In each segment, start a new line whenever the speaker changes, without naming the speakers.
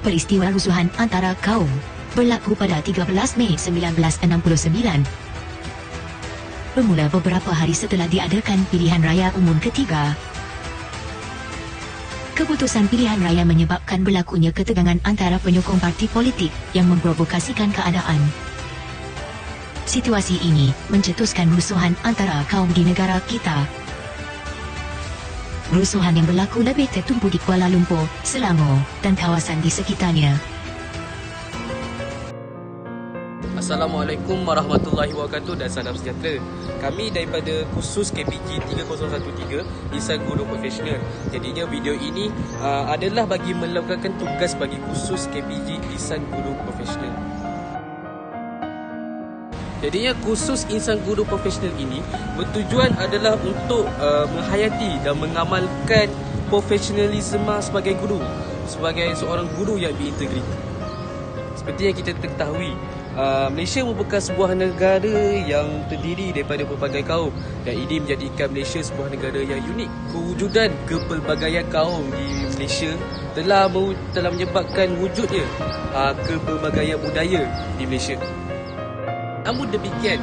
Peristiwa rusuhan antara kaum berlaku pada 13 Mei 1969. Bermula beberapa hari setelah diadakan pilihan raya umum ketiga. Keputusan pilihan raya menyebabkan berlakunya ketegangan antara penyokong parti politik yang memprovokasikan keadaan. Situasi ini mencetuskan rusuhan antara kaum di negara kita. Rusuhan yang berlaku lebih tertumpu di Kuala Lumpur, Selangor dan kawasan di sekitarnya.
Assalamualaikum warahmatullahi wabarakatuh dan salam sejahtera. Kami daripada khusus KPG 3013 Insan Guru Profesional. Jadinya video ini adalah bagi melakukan tugas bagi khusus KPG Insan Guru Profesional. Jadinya khusus Insan Guru Profesional ini bertujuan adalah untuk menghayati dan mengamalkan profesionalisme sebagai guru, sebagai seorang guru yang berintegriti. Seperti yang kita ketahui, Malaysia merupakan sebuah negara yang terdiri daripada berbagai kaum dan ini menjadikan Malaysia sebuah negara yang unik. Kewujudan kepelbagaian kaum di Malaysia telah menyebabkan wujudnya kepelbagaian budaya di Malaysia. Namun demikian,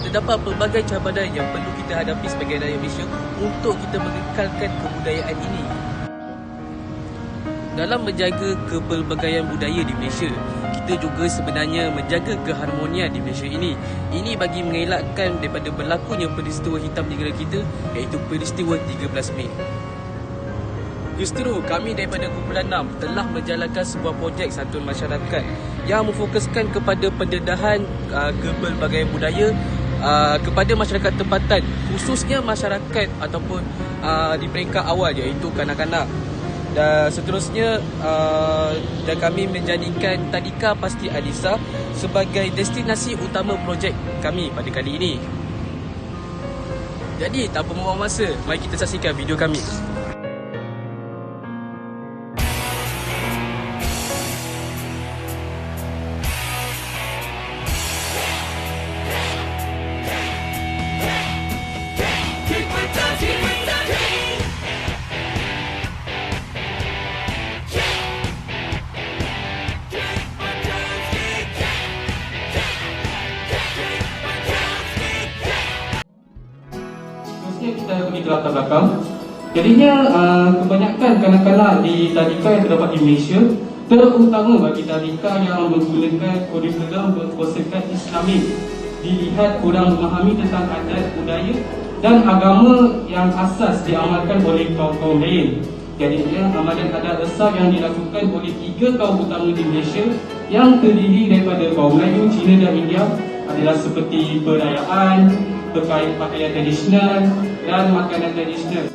terdapat pelbagai cabaran yang perlu kita hadapi sebagai rakyat Malaysia untuk kita mengekalkan kebudayaan ini. Dalam menjaga kepelbagaian budaya di Malaysia, kita juga sebenarnya menjaga keharmonian di Malaysia ini. Ini bagi mengelakkan daripada berlakunya peristiwa hitam di negara kita, iaitu peristiwa 13 Mei. Justru kami daripada kumpulan 6 telah menjalankan sebuah projek santun masyarakat yang memfokuskan kepada pendedahan kepelbagaian budaya kepada masyarakat tempatan, khususnya masyarakat ataupun di peringkat awal iaitu kanak-kanak. Dan seterusnya dan kami menjadikan Tadika Pasti Alisa sebagai destinasi utama projek kami pada kali ini. Jadi tanpa membuang masa, mari kita saksikan video kami.
Kita pergi ke latar belakang. Jadinya kebanyakan kanak-kanak di tadika yang terdapat di Malaysia, terutama bagi tadika yang menggunakan kurikulum berkonsepkan Islamik, dilihat kurang memahami tentang adat, budaya dan agama yang asas diamalkan oleh kaum-kaum lain. Jadinya amalan adat resah yang dilakukan oleh 3 kaum utama di Malaysia yang terdiri daripada kaum Melayu, Cina dan India adalah seperti perayaan, pakaian tradisional dan makanan tradisional.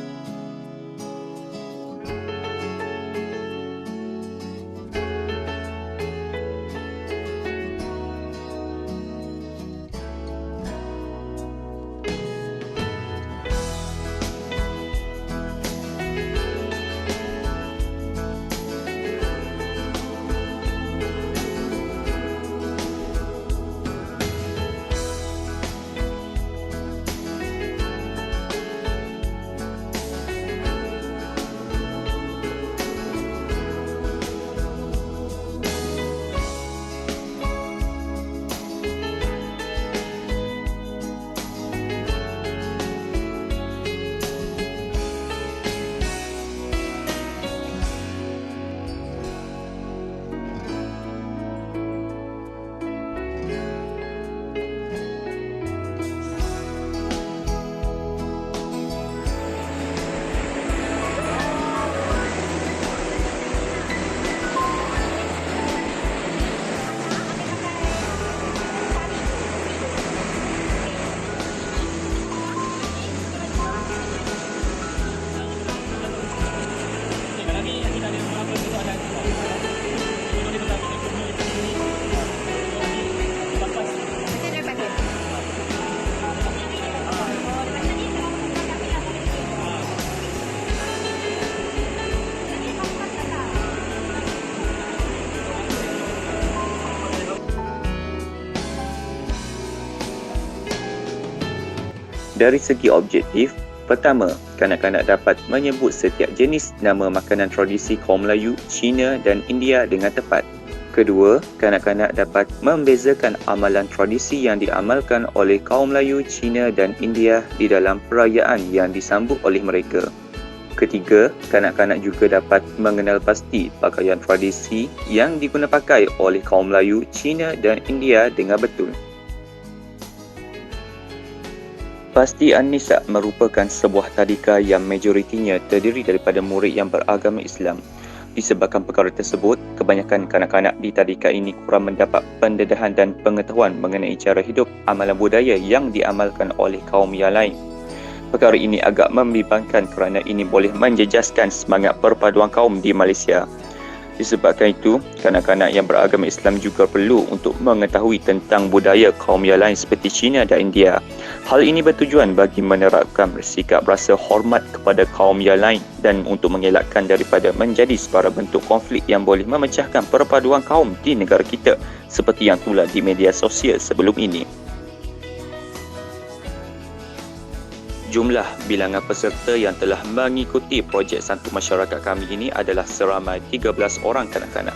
Dari segi objektif, Pertama, kanak-kanak dapat menyebut setiap jenis nama makanan tradisi kaum Melayu, Cina dan India dengan tepat. Kedua, kanak-kanak dapat membezakan amalan tradisi yang diamalkan oleh kaum Melayu, Cina dan India di dalam perayaan yang disambut oleh mereka. Ketiga, kanak-kanak juga dapat mengenal pasti pakaian tradisi yang diguna pakai oleh kaum Melayu, Cina dan India dengan betul. Pasti An-Nisa merupakan sebuah tadika yang majoritinya terdiri daripada murid yang beragama Islam. Disebabkan perkara tersebut, kebanyakan kanak-kanak di tadika ini kurang mendapat pendedahan dan pengetahuan mengenai cara hidup, amalan budaya yang diamalkan oleh kaum yang lain. Perkara ini agak membimbangkan kerana ini boleh menjejaskan semangat perpaduan kaum di Malaysia. Disebabkan itu, kanak-kanak yang beragama Islam juga perlu untuk mengetahui tentang budaya kaum yang lain seperti Cina dan India. Hal ini bertujuan bagi menerapkan sikap rasa hormat kepada kaum yang lain dan untuk mengelakkan daripada menjadi sebarang bentuk konflik yang boleh memecahkan perpaduan kaum di negara kita seperti yang tular di media sosial sebelum ini. Jumlah bilangan peserta yang telah mengikuti projek Santu Masyarakat kami ini adalah seramai 13 orang kanak-kanak.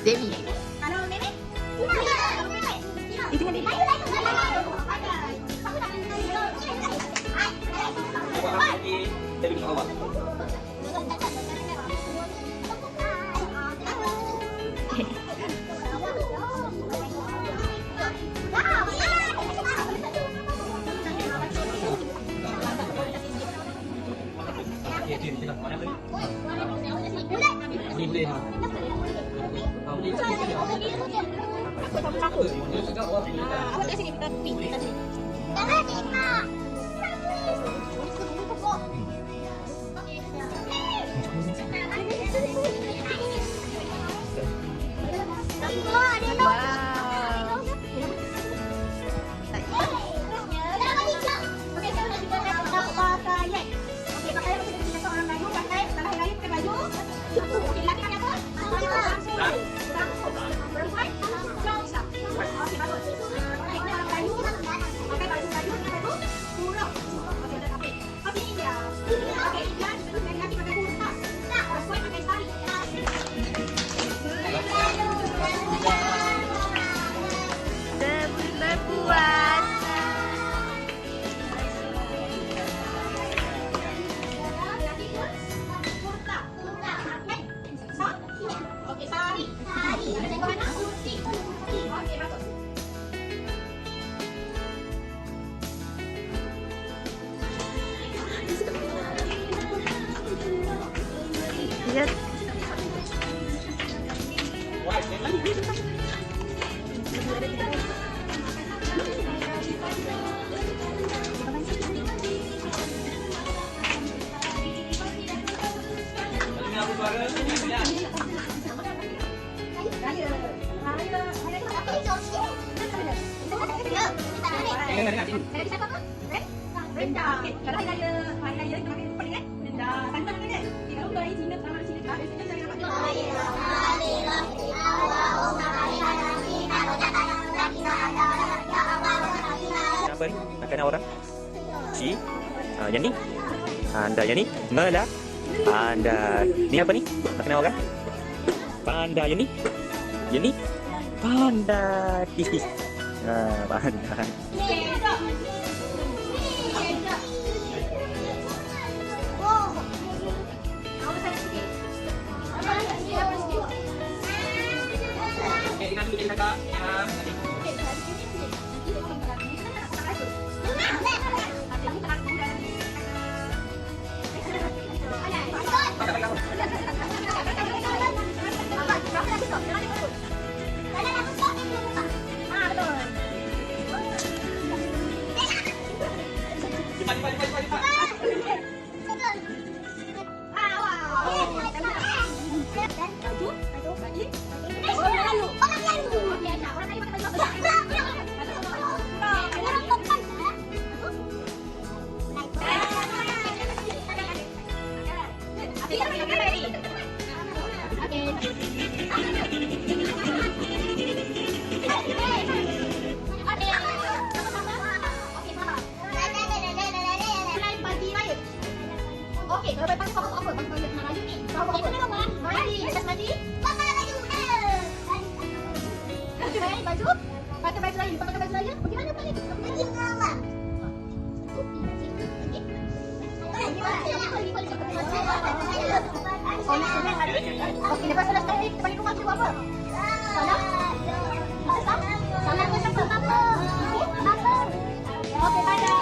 Devi.
Apa ni? Makanan orang? Yang ni? Anda yang ni? Mela. Anda ni apa ni? Makanan orang? Panda yang ni? Yang ni? Panda. Panda.
Okey, kalau lepas kau apa? Bang nak maju ni. Kau apa? Mandi, lepas mandi. Pakai baju. Pakai baju. Pakai baju lain, pakai baju lain. Pergi mana balik? Pergi mana? Okey, lepas solat sekali kita balik rumah kita buat apa? Solat. Solat bersama apa? Apa? Okey, pada.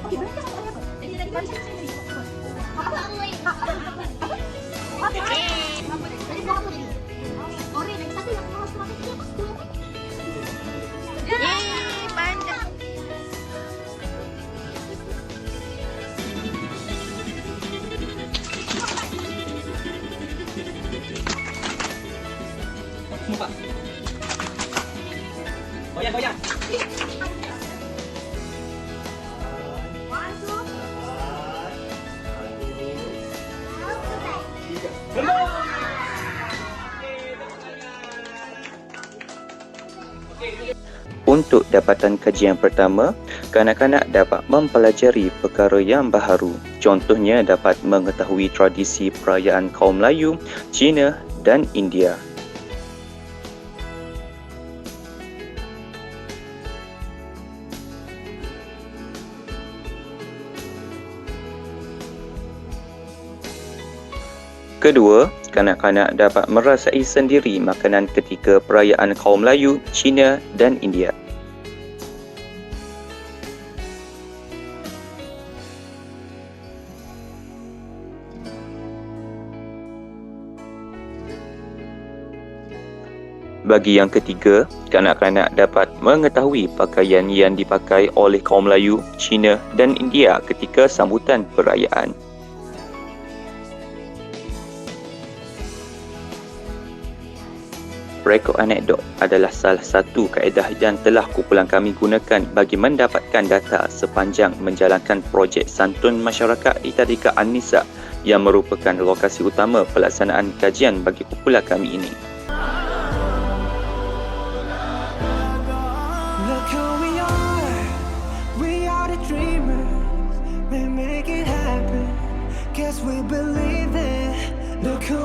Okey, berarti apa apa? Jadi tadi baca saya tadi. Apa? Apa? Jadi buat apa ni? Orang lagi satu yang mau masuk dia apa? Panda.
Muka. Goyang. Untuk dapatan kajian pertama, kanak-kanak dapat mempelajari perkara yang baharu. Contohnya dapat mengetahui tradisi perayaan kaum Melayu, Cina dan India. Kedua, kanak-kanak dapat merasai sendiri makanan ketika perayaan kaum Melayu, Cina dan India. Bagi yang ketiga, kanak-kanak dapat mengetahui pakaian yang dipakai oleh kaum Melayu, Cina dan India ketika sambutan perayaan. Rekod anekdot adalah salah satu kaedah yang telah kumpulan kami gunakan bagi mendapatkan data sepanjang menjalankan projek santun masyarakat di Tadika An-Nisa yang merupakan lokasi utama pelaksanaan kajian bagi kumpulan kami ini.
Look who we are the dreamers, we make it happen, guess we believe it. Look who